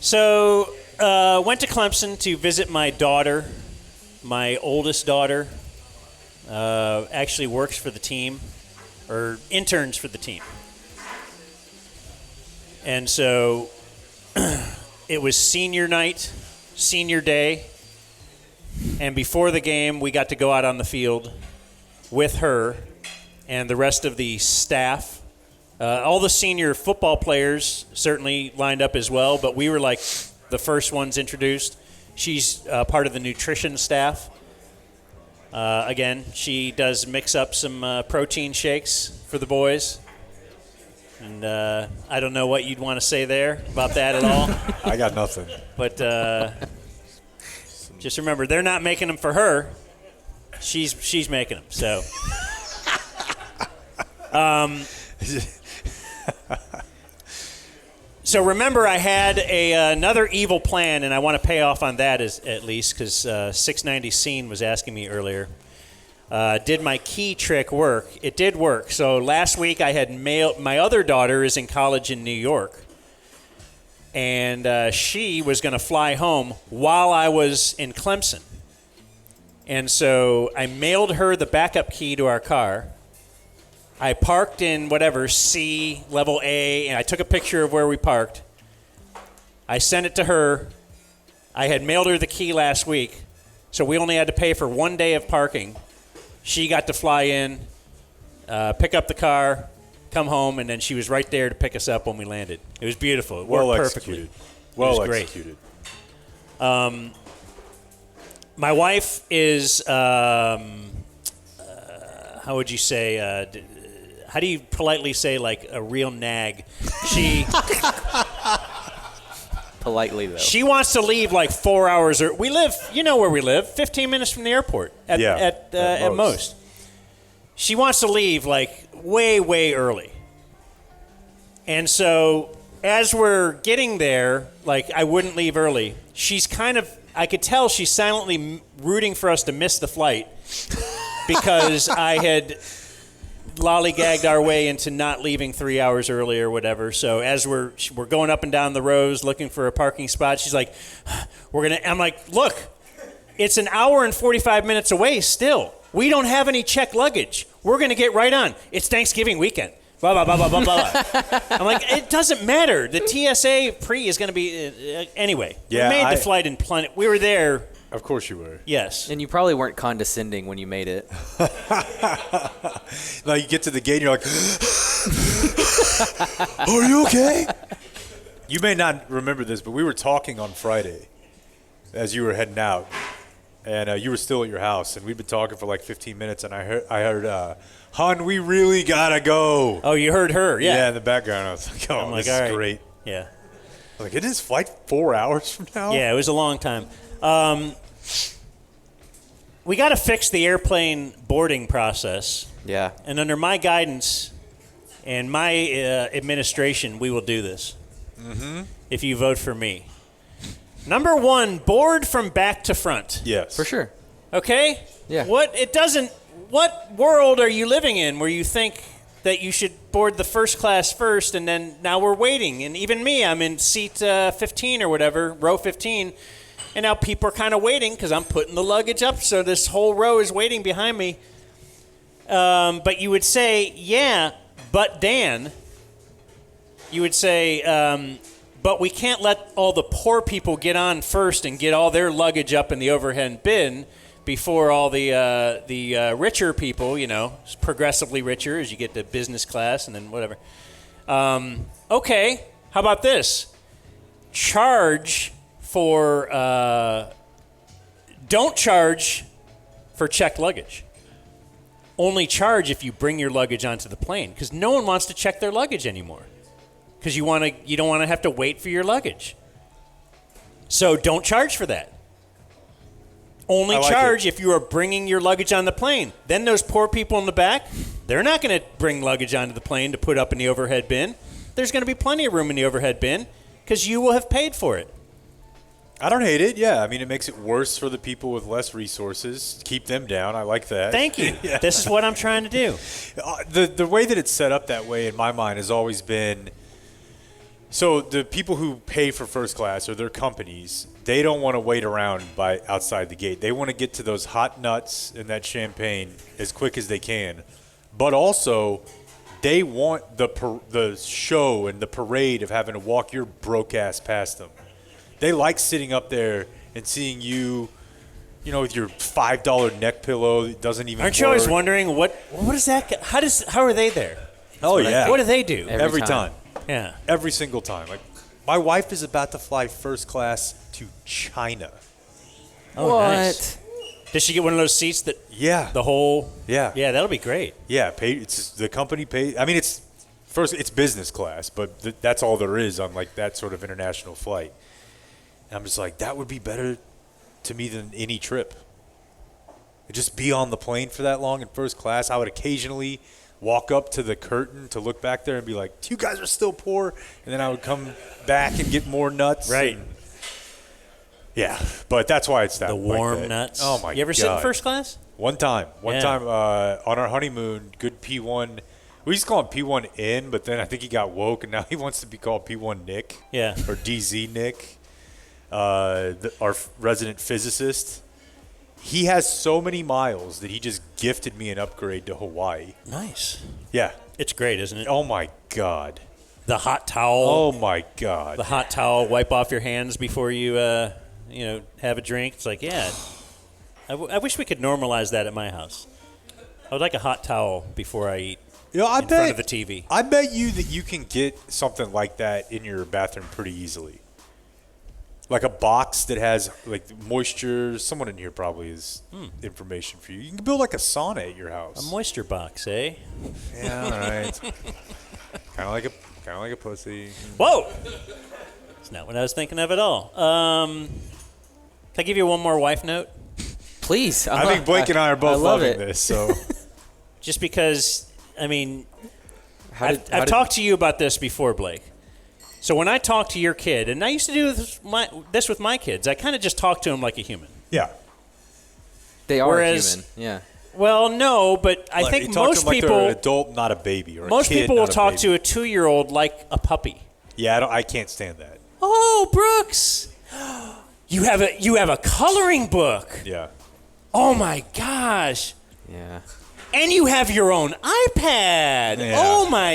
So, went to Clemson to visit my daughter. My oldest daughter actually works for the team, or interns for the team. And so it was senior night, senior day, and before the game, we got to go out on the field with her and the rest of the staff. All the senior football players certainly lined up as well, but we were like the first ones introduced. She's part of the nutrition staff. Again, she does mix up some protein shakes for the boys. And I don't know what you'd want to say there about that at all. I got nothing. But just remember, they're not making them for her. She's making them. So. So remember, I had another evil plan, and I want to pay off on that at least, because 690 Scene was asking me earlier. Did my key trick work? It did work. So last week I had mailed. My other daughter is in college in New York, and she was going to fly home while I was in Clemson. And so I mailed her the backup key to our car. I parked in whatever, C, level A, and I took a picture of where we parked. I sent it to her. I had mailed her the key last week, so we only had to pay for 1 day of parking. She got to fly in, pick up the car, come home, and then she was right there to pick us up when we landed. It was beautiful. It worked perfectly. Well executed. Great. My wife is, how would you say, how do you politely say, like, a real nag? She politely, though. She wants to leave like 4 hours. We live, you know where we live, 15 minutes from the airport at most. She wants to leave like way, way early. And so as we're getting there, like I wouldn't leave early. She's kind of, I could tell she's silently rooting for us to miss the flight because I had lollygagged our way into not leaving 3 hours early or whatever. So as we're going up and down the rows looking for a parking spot, she's like, I'm like, look, it's an hour and 45 minutes away still. We don't have any checked luggage. We're going to get right on. It's Thanksgiving weekend. Blah, blah, blah, blah, blah, blah. I'm like, it doesn't matter. The TSA pre is going to be, anyway. Yeah, we made the flight in plenty. We were there. Of course you were. Yes. And you probably weren't condescending when you made it. Now you get to the gate and you're like, are you okay? You may not remember this, but we were talking on Friday as you were heading out. And you were still at your house. And we'd been talking for like 15 minutes. And I heard hon, we really got to go. Oh, you heard her. Yeah. Yeah, in the background. I was like, oh, this is great. Yeah. I was like, isn't this flight 4 hours from now? Yeah, it was a long time. We got to fix the airplane boarding process. Yeah. And under my guidance and my administration, we will do this. Mm-hmm. If you vote for me. Number one, board from back to front. Yes. For sure. Okay? Yeah. What world are you living in where you think that you should board the first class first and then now we're waiting? And even me, I'm in seat 15 or whatever, row 15. And now people are kind of waiting because I'm putting the luggage up, so this whole row is waiting behind me. But you would say, yeah, but Dan, you would say, but we can't let all the poor people get on first and get all their luggage up in the overhead bin before all the richer people, you know, progressively richer as you get to business class and then whatever. Okay, how about this? Don't charge for checked luggage. Only charge if you bring your luggage onto the plane because no one wants to check their luggage anymore because you don't want to have to wait for your luggage. So don't charge for that. Only charge if you are bringing your luggage on the plane. Then those poor people in the back, they're not going to bring luggage onto the plane to put up in the overhead bin. There's going to be plenty of room in the overhead bin because you will have paid for it. I don't hate it. Yeah, I mean, it makes it worse for the people with less resources. Keep them down. I like that. Thank you. Yeah. This is what I'm trying to do. The way that it's set up that way in my mind has always been So the people who pay for first class or their companies, they don't want to wait around outside the gate. They want to get to those hot nuts and that champagne as quick as they can. But also, they want the show and the parade of having to walk your broke ass past them. They like sitting up there and seeing you, with your $5 neck pillow that doesn't even Aren't you always wondering what is that? How are they there? Oh, yeah. What do they do? Every time. Yeah. Every single time. Like, my wife is about to fly first class to China. Oh, What? nice. Did she get one of those seats that? Yeah. The whole. Yeah. Yeah, that'll be great. Yeah, it's the company paid. I mean, it's business class, but that's all there is on like that sort of international flight. And I'm just like, that would be better to me than any trip. Just be on the plane for that long in first class. I would occasionally walk up to the curtain to look back there and be like, you guys are still poor. And then I would come back and get more nuts. Right. Yeah, but that's why it's that. The warm that. nuts. Oh, my God. You ever sit in first class? One time Yeah. on our honeymoon, good P1. We used to call him P1N, but then I think he got woke, and now he wants to be called P1 Nick. Yeah. Or DZ Nick, our resident physicist. He has so many miles that he just gifted me an upgrade to Hawaii. Nice. Yeah. It's great, isn't it? Oh, my God. The hot towel. Oh, my God. The hot towel. Wipe off your hands before you, have a drink. It's like, yeah. I wish we could normalize that at my house. I would like a hot towel before I eat. In front of the TV. I bet you that you can get something like that in your bathroom pretty easily. Like a box that has like moisture. Someone in here probably has information for you. You can build like a sauna at your house. A moisture box, eh? Yeah, all right. Kind of like a pussy. Whoa! That's not what I was thinking of at all. Can I give you one more wife note? Please. I think Blake and I are both loving this. So, just because, I mean, I've talked to you about this before, Blake. So when I talk to your kid, and I used to do this with my kids, I kind of just talk to them like a human. yeah. They are Whereas- human. Yeah. Well, no, but I think You talk to most them like people, they're an adult, not a baby, or most a kid, people will not a talk baby. to a 2-year-old like a puppy. Yeah, I can't stand that. Oh, Brooks, you have a coloring book. Yeah. Oh my gosh. Yeah. And you have your own iPad. Yeah. Oh my,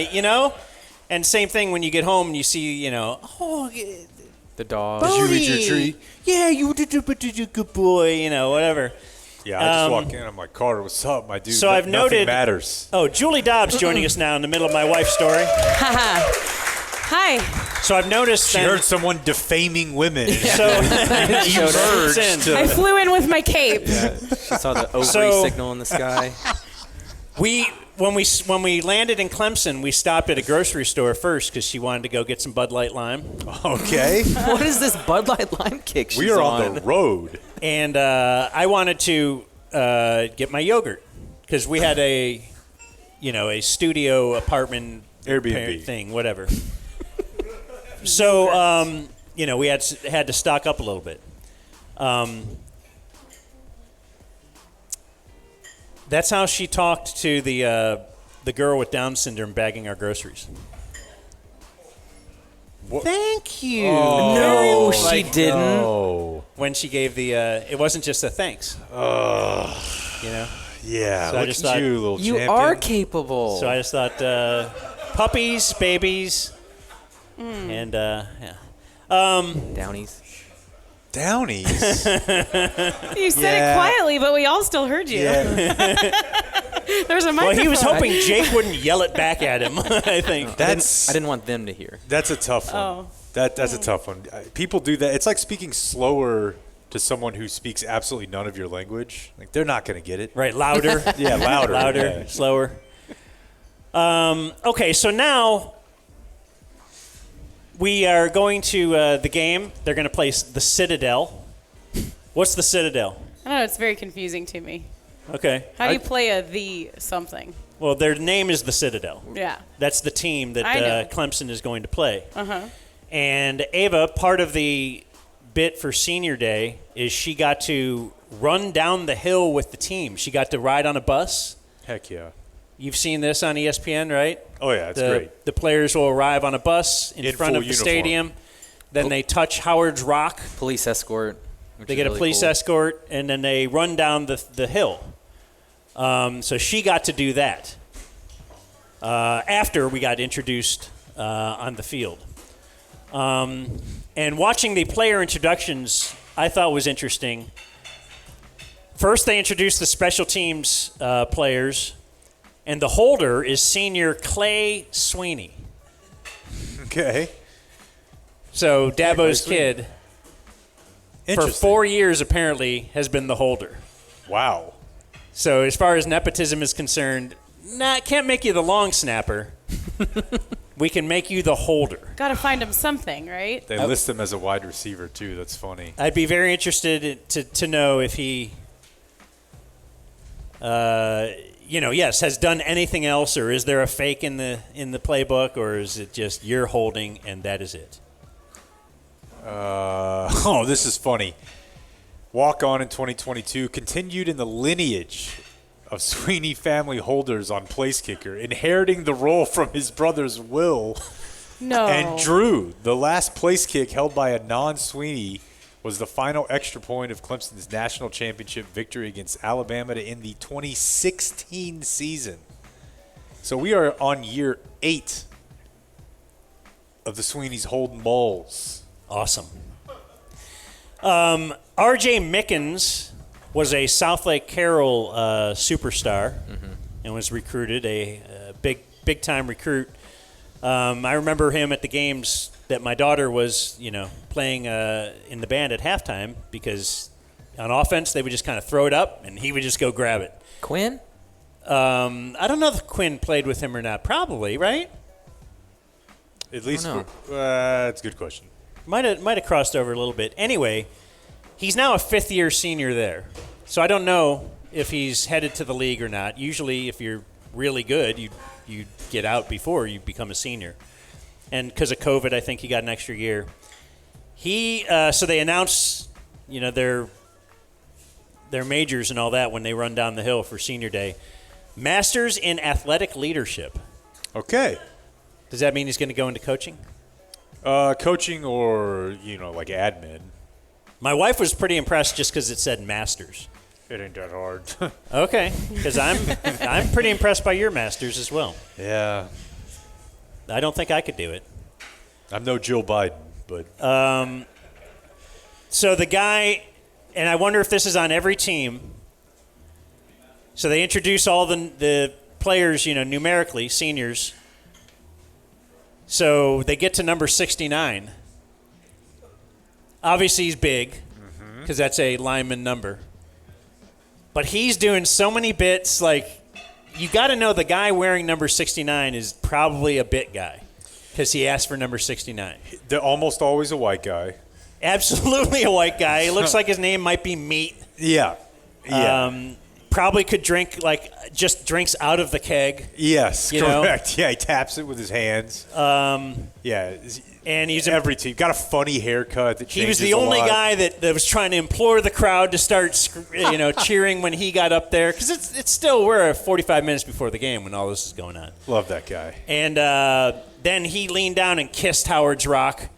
And same thing when you get home and you see, The dog. Did you Bodie. eat your treat? Yeah, you did a good boy, whatever. Yeah, I just walk in. I'm like, Carter, what's up, my dude? So I've Nothing noted- matters. Oh, Julie Dobbs joining us now in the middle of my wife's story. Hi. So I've noticed She heard someone defaming women. So Emerged. I flew in with my cape. She saw the ovary So- signal in the sky. when we landed in Clemson, we stopped at a grocery store first because she wanted to go get some Bud Light Lime. Okay. What is this Bud Light Lime kick she's We are on the road. And I wanted to get my yogurt because we had a studio apartment Airbnb thing, whatever. So we had to stock up a little bit. That's how she talked to the girl with Down syndrome bagging our groceries. What? Thank you. No, she Like, didn't. Oh. when she gave the, it wasn't just a thanks. Yeah. So I Look just at thought- you, little You champion. are capable. So I just thought, puppies, babies, and yeah. Downies. Downies. You said it quietly, but we all still heard you. Yeah. There's a microphone. Well, he was hoping Jake wouldn't yell it back at him. I think. I didn't want them to hear. That's a tough one. Oh. That's a tough one. People do that. It's like speaking slower to someone who speaks absolutely none of your language. Like, they're not going to get it. Right, louder. Yeah, louder. Louder, Yeah. slower. Okay, so now we are going to the game. They're going to play the Citadel. What's the Citadel? I don't know. It's very confusing to me. Okay. How do you play the something? Well, their name is the Citadel. Yeah. That's the team I know. that Clemson is going to play. Uh-huh. And Ava, part of the bit for senior day is she got to run down the hill with the team. She got to ride on a bus. Heck yeah. You've seen this on ESPN, right? Oh, yeah, it's great. The players will arrive on a bus in front of the stadium. Then they touch Howard's Rock. Police escort. They get a police escort, and then they run down the hill. So she got to do that after we got introduced on the field. And watching the player introductions, I thought was interesting. First, they introduced the special teams players, and the holder is senior Clay Sweeney. Okay. So Dabo's kid, for 4 years apparently, has been the holder. Wow. So as far as nepotism is concerned, can't make you the long snapper. We can make you the holder. Got to find him something, right? They list him as a wide receiver, too. That's funny. I'd be very interested to know if he, has done anything else, or is there a fake in the playbook, or is it just you're holding and that is it? This is funny. Walk on in 2022 continued in the lineage of Sweeney family holders on place kicker, inheriting the role from his brothers Will and Drew. The last place kick held by a non-Sweeney was the final extra point of Clemson's national championship victory against Alabama to end the 2016 season. So we are on year 8 of the Sweeney's Hold Moles. Awesome. R.J. Mickens was a South Lake Carroll superstar and was recruited, a big-time recruit. I remember him at the games that my daughter was, playing in the band at halftime, because on offense they would just kind of throw it up and he would just go grab it. Quinn? I don't know if Quinn played with him or not. Probably, right? At least, that's a good question. Might have crossed over a little bit. Anyway, he's now a fifth-year senior there. So I don't know if he's headed to the league or not. Usually, if you're really good, you get out before you become a senior. And because of COVID, I think he got an extra year. So they announce, their majors and all that when they run down the hill for senior day. Masters in Athletic Leadership. Okay. Does that mean he's going to go into coaching? Coaching or, like admin. My wife was pretty impressed just because it said masters. It ain't that hard. Okay, because I'm pretty impressed by your masters as well. Yeah. I don't think I could do it. I'm no Jill Biden, but. So the guy, and I wonder if this is on every team. So they introduce all the players, numerically, seniors. So they get to number 69. Obviously, he's big because that's a lineman number. But he's doing so many bits. Like, you got to know the guy wearing number 69 is probably a bit guy because he asked for number 69. They're almost always a white guy. Absolutely a white guy. It looks like his name might be Meat. Yeah. Probably could drink, just drinks out of the keg. Yes, correct. Yeah, he taps it with his hands. Yeah. And he's every team. Got a funny haircut that changes He was the only guy that was trying to implore the crowd to start, cheering when he got up there. Because it's still, we're 45 minutes before the game when all this is going on. Love that guy. And then he leaned down and kissed Howard's Rock.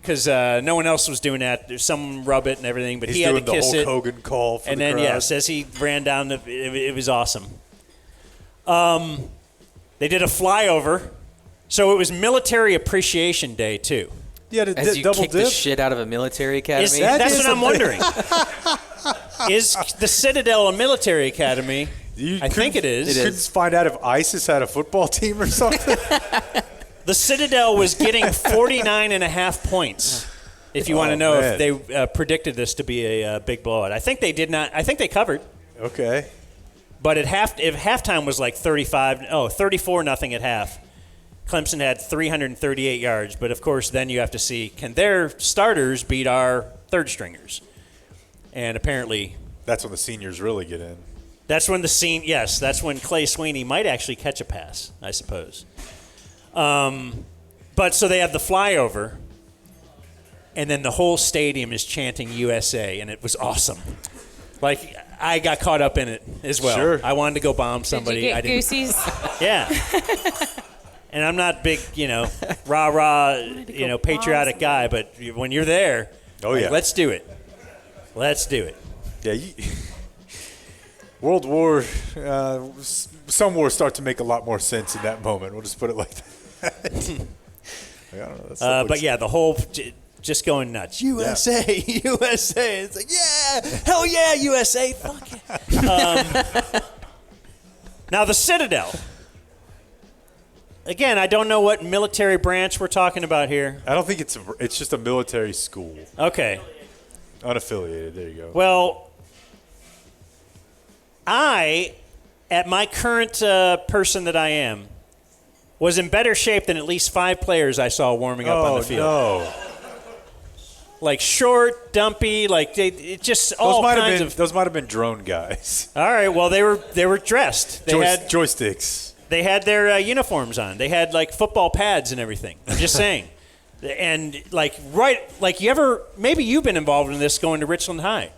Because no one else was doing that. There's some rub it and everything, but he had to kiss it. He's doing the Hulk Hogan call for and the then, crowd. yes, as he ran down, it was awesome. They did a flyover. So it was Military Appreciation Day, too. Yeah, as you double kick dip? the shit out of a military academy? That's what I'm wondering. Is the Citadel a military academy? I think it is. You couldn't find out if ISIS had a football team or something? The Citadel was getting 49.5 points, if you want to know if they predicted this to be a big blowout. I think they did not. I think they covered. Okay. But if halftime was like 34-0 at half, Clemson had 338 yards. But, of course, then you have to see, can their starters beat our third stringers? And apparently that's when the seniors really get in. That's when that's when Clay Sweeney might actually catch a pass, I suppose. But so they have the flyover, and then the whole stadium is chanting USA, and it was awesome. Like, I got caught up in it as well. Sure. I wanted to go bomb somebody. Did you I get didn't. goosies? Yeah. And I'm not big, rah-rah, patriotic guy, but when you're there, let's do it. Let's do it. Yeah, World War, some wars start to make a lot more sense in that moment. We'll just put it like that. I don't know. But yeah, the whole just going nuts. USA, USA. It's like, yeah, hell yeah, USA. Fuck it. Now the Citadel. Again, I don't know what military branch we're talking about here. I don't think it's just a military school. Okay. Unaffiliated. There you go. Well, I, at my current person that I am, was in better shape than at least 5 players I saw warming up on the field. No. Like short, dumpy, like it just all kinds of. Those might have been drone guys. All right, well they were dressed. They had joysticks. They had their uniforms on. They had like football pads and everything. I'm just saying. And maybe you've been involved in this going to Richland High.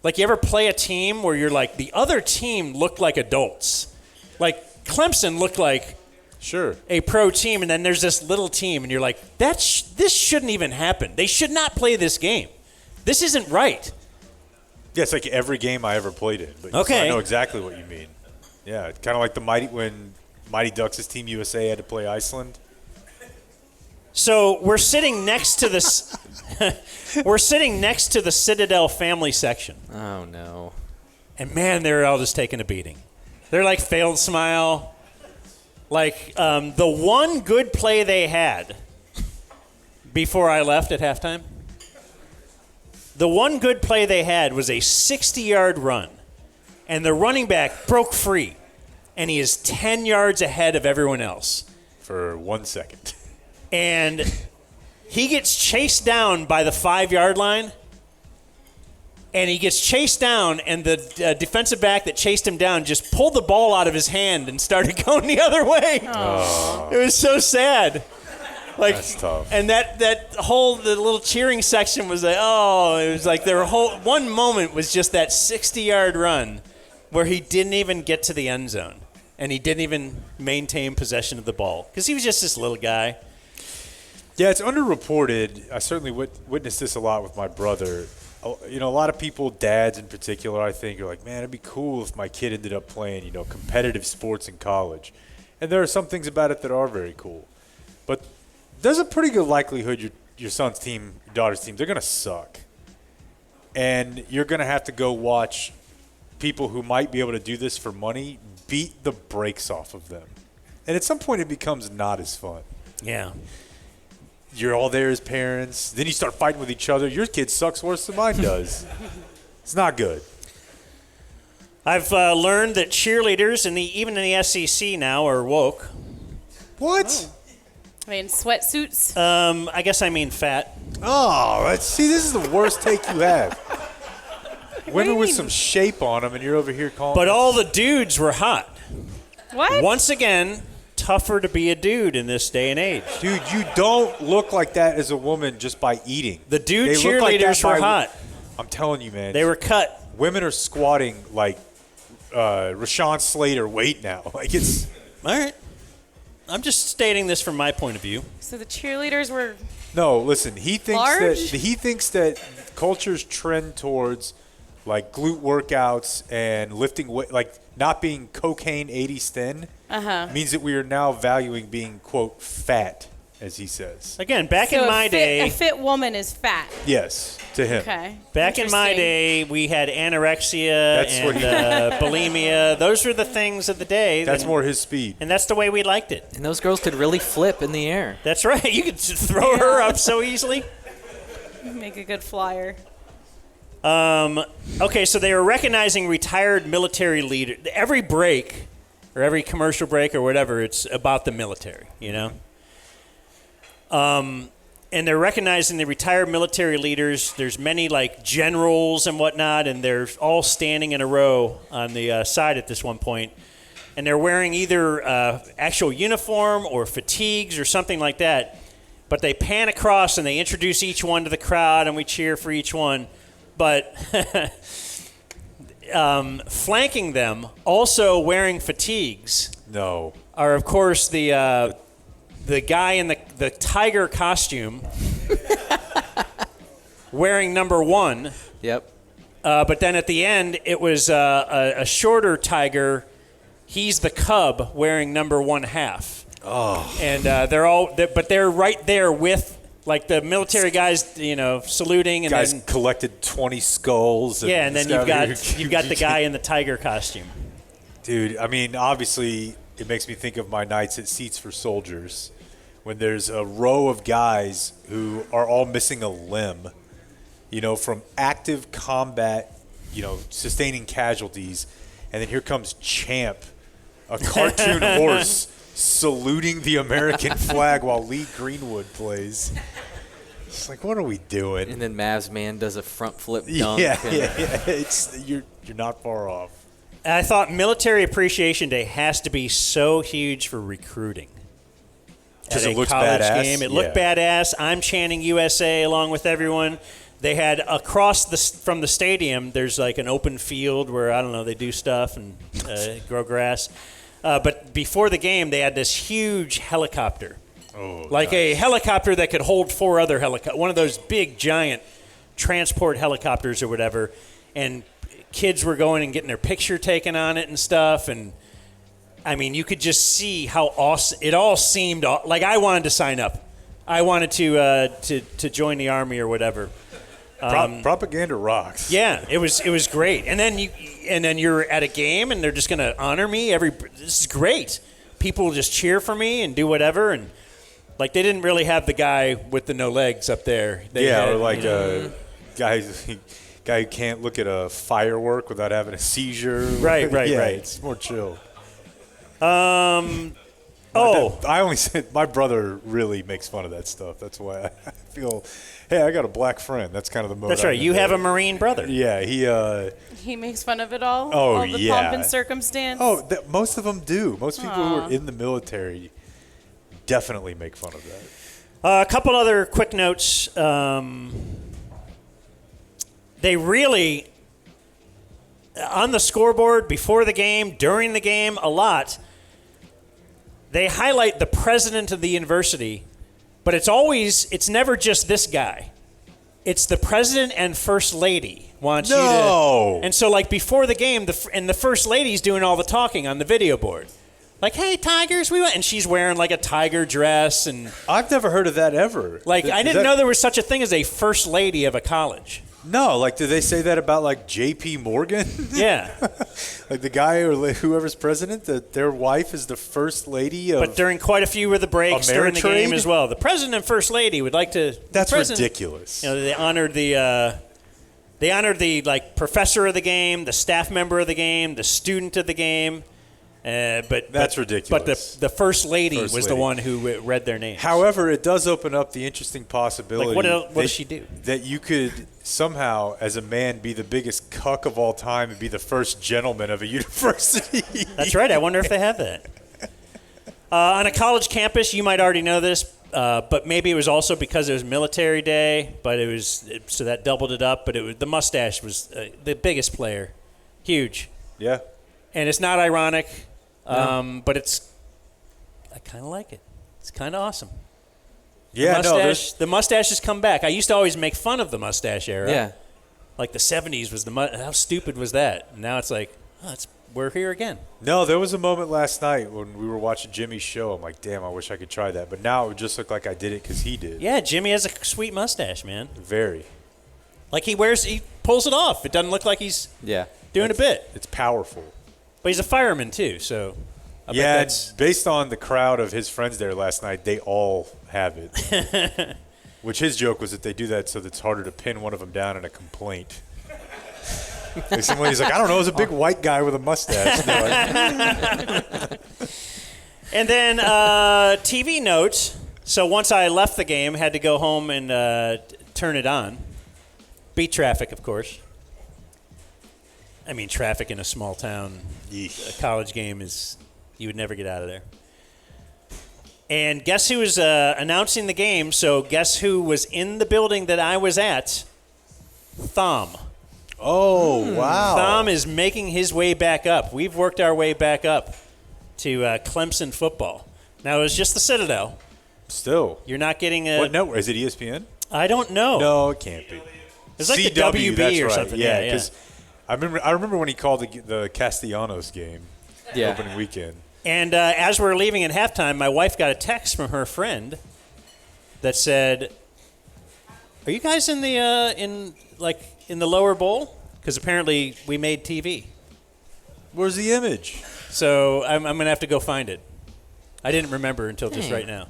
Like you ever play a team where you're like the other team looked like adults. Like Clemson looked like a pro team, and then there's this little team, and you're like, this shouldn't even happen. They should not play this game. This isn't right. Yeah, it's like every game I ever played in. But Okay. I know exactly what you mean. Yeah, kind of like when Mighty Ducks' Team USA had to play Iceland. So we're sitting next to this. We're sitting next to the Citadel family section. Oh, no. And, man, they're all just taking a beating. They're like failed smile. Like the one good play they had before I left at halftime, the one good play they had was a 60-yard run. And the running back broke free. And he is 10 yards ahead of everyone else. For 1 second. And he gets chased down by the 5-yard line. And he gets chased down, and the defensive back that chased him down just pulled the ball out of his hand and started going the other way. Oh. It was so sad. Like, that's tough. And the little cheering section was like, it was like their whole one moment was just that 60-yard run where he didn't even get to the end zone, and he didn't even maintain possession of the ball because he was just this little guy. Yeah, it's underreported. I certainly witnessed this a lot with my brother. A lot of people, dads in particular, I think, are like, man, it'd be cool if my kid ended up playing, competitive sports in college. And there are some things about it that are very cool. But there's a pretty good likelihood your son's team, your daughter's team, they're going to suck. And you're going to have to go watch people who might be able to do this for money beat the brakes off of them. And at some point it becomes not as fun. Yeah. You're all there as parents. Then you start fighting with each other. Your kid sucks worse than mine does. It's not good. I've learned that cheerleaders even in the SEC now are woke. What? I mean, sweatsuits. I guess I mean fat. Oh, this is the worst take you have. Women with some shape on them, and you're over here calling. But all the dudes were hot. What? Once again, tougher to be a dude in this day and age. Dude, you don't look like that as a woman just by eating. The dude cheerleaders were hot. I'm telling you, man. They were cut. Women are squatting like Rashawn Slater weight now. Like it's all right. I'm just stating this from my point of view. So the cheerleaders were No, listen, he large? thinks that culture's trend towards like glute workouts and lifting weight, like not being cocaine 80s thin, means that we are now valuing being, quote, fat, as he says. Again, back in my day. A fit woman is fat. Yes, to him. Okay. Back in my day, we had anorexia and bulimia. Those were the things of the day. That's more his speed. And that's the way we liked it. And those girls could really flip in the air. That's right. You could throw her up so easily. Make a good flyer. Okay, so they were recognizing retired military leaders. Every break, or every commercial break or whatever, it's about the military, And they're recognizing the retired military leaders. There's many, like, generals and whatnot, and they're all standing in a row on the side at this one point. And they're wearing either actual uniform or fatigues or something like that. But they pan across and they introduce each one to the crowd, and we cheer for each one. But flanking them, also wearing fatigues, are of course the guy in the tiger costume wearing number 1. Yep. But then at the end, it was a shorter tiger. He's the cub wearing number 1/2. Oh. And they're right there with like the military guys, saluting. And guys then, collected 20 skulls. And then you've got the guy in the tiger costume. Dude, I mean, obviously, it makes me think of my nights at Seats for Soldiers, when there's a row of guys who are all missing a limb, from active combat, sustaining casualties, and then here comes Champ, a cartoon horse, saluting the American flag while Lee Greenwood plays. It's like, what are we doing? And then Mavs man does a front flip dunk. Yeah. You're not far off. I thought Military Appreciation Day has to be so huge for recruiting. Because it looks college badass. Game. It looked badass. I'm chanting USA along with everyone. They had from the stadium, there's like an open field where, I don't know, they do stuff and grow grass. But before the game, they had this huge helicopter. A helicopter that could hold 4 other helicopters. One of those big, giant transport helicopters or whatever. And kids were going and getting their picture taken on it and stuff. And, I mean, you could just see how awesome. It all seemed like I wanted to sign up. I wanted to join the Army or whatever. Propaganda rocks. Yeah, it was great. And then you're at a game and they're just going to honor me. This is great. People will just cheer for me and do whatever. And like they didn't really have the guy with the no legs up there. Or like a guy who can't look at a firework without having a seizure. Right. It's more chill. I only said my brother really makes fun of that stuff. That's why I feel, hey, I got a black friend. That's kind of the mode. That's right. You have a Marine brother. Yeah, he makes fun of it all. Oh, all the pomp and circumstance. Oh, most of them do. Most people who are in the military definitely make fun of that. A couple other quick notes. They really, on the scoreboard, before the game, during the game, a lot, they highlight the president of the university, but it's never just this guy. It's the president and first lady wants you to. And so, like, before the game, the first lady's doing all the talking on the video board. Like, hey, Tigers, we went. And she's wearing, like, a tiger dress. And I've never heard of that ever. Like, I didn't know there was such a thing as a first lady of a college. No, like, did they say that about, like, J.P. Morgan? Yeah. Like, the guy or whoever's president, that their wife is the first lady of But during quite a few of the breaks during the game as well. The president and first lady would like to... That's ridiculous. They honored the like, professor of the game, the staff member of the game, the student of the game. That's ridiculous. But the first lady was the one who read their names. However, it does open up the interesting possibility. Like what does she do? That you could somehow, as a man, be the biggest cuck of all time and be the first gentleman of a university. That's right. I wonder if they have that. On a college campus, you might already know this, but maybe it was also because it was Military Day, but so that doubled it up. But the mustache was the biggest player. Huge. Yeah. And it's not ironic. No. But I kind of like it. It's kind of awesome. Yeah, the mustache has come back. I used to always make fun of the mustache era. Yeah. Like the 70s was how stupid was that? Now it's like, we're here again. No, there was a moment last night when we were watching Jimmy's show. I'm like, damn, I wish I could try that. But now it would just look like I did it because he did. Yeah, Jimmy has a sweet mustache, man. Very. Like he pulls it off. It doing a bit. It's powerful. But he's a fireman, too, so I bet that's... based on the crowd of his friends there last night, they all have it. Which his joke was that they do that so that it's harder to pin one of them down in a complaint. He's like, I don't know, it was a big white guy with a mustache. And then TV notes. So once I left the game, had to go home and turn it on. Beat traffic, of course. I mean, traffic in a small town, a college game you would never get out of there. And guess who was announcing the game? So guess who was in the building that I was at? Thom. Oh, wow. Thom is making his way back up. We've worked our way back up to Clemson football. Now, it was just the Citadel. Still. You're not getting a... What network? Is it ESPN? I don't know. No, it can't be. It's like CW, the WB that's or right. something. Yeah, yeah. I remember when he called the Castellanos game, opening weekend. And as we're leaving at halftime, my wife got a text from her friend that said, "Are you guys in the in the lower bowl? Because apparently we made TV." Where's the image? So I'm going to have to go find it. I didn't remember until just right now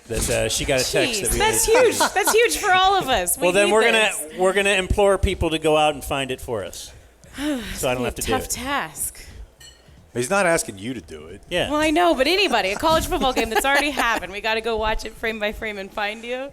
that she got a text that we That's made huge. That's huge for all of us. Well, then we're gonna implore people to go out and find it for us, so I don't have to do it. Tough task. He's not asking you to do it. Yeah. Well, I know, but anybody, a college football game that's already happened, we got to go watch it frame by frame and find you.